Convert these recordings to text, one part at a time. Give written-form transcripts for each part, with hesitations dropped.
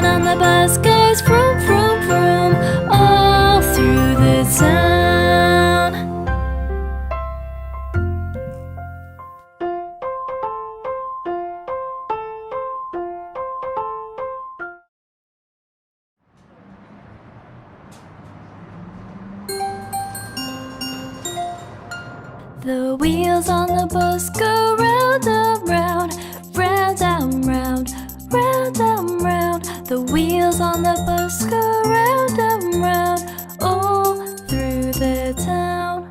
wagon on the bus goes vroom, vroom, vroom, all through the town. The wheels on the bus go round and round, round and round, round and round. The wheels on the bus go round and round, all through the town.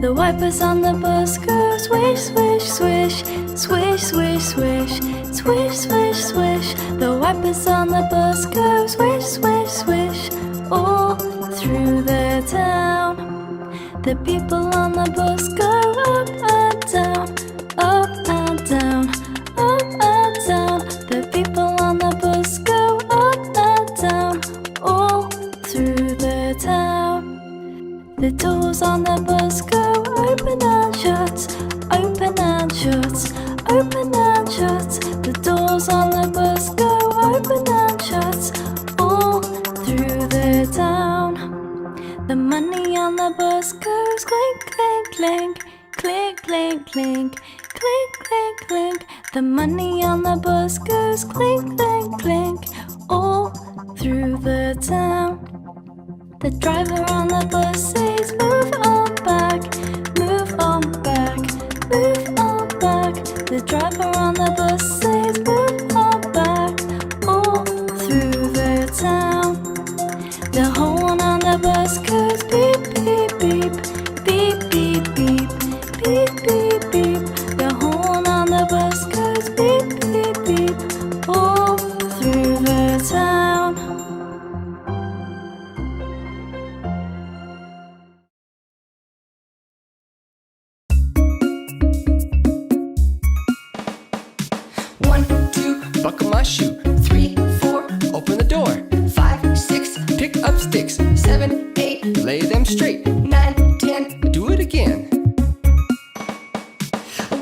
The wipers on the bus go swish, swish, swish, swish, swish, swish, swish, swish, swish. The wipers on the bus go swish, swish, swish, all through the town. The people on the bus go up and down, up and down, up and down. The people on the bus go up and down, all through the town. The doors on the bus go open and shut, open and shut, open and shut. The doors on the bus go open and shut, all through the town. The money on the bus goes clink, clink, clink, clink, clink, clink, clink, clink, clink. The money on the bus goes clink, clink, clink, all through the town. The driver on the bus says, move on back, move on back, move on back. The driver on the bus says, move on back, all through the town. The horn on the bus goes beep, beep, beep, beep, beep, beep, beep, beep, beep. The horn on the bus goes beep, beep, beep, all through the town. One, two, buckle my shoe. 3, 4, open the door. 5, 6, pick up sticks. 7, 8, lay them straight. 9, 10, do it again.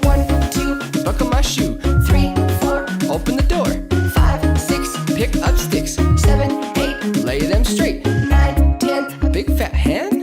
1, 2, buckle my shoe. 3, 4, open the door. 5, 6, pick up sticks. 7, 8, lay them straight. 9, 10, big fat hen.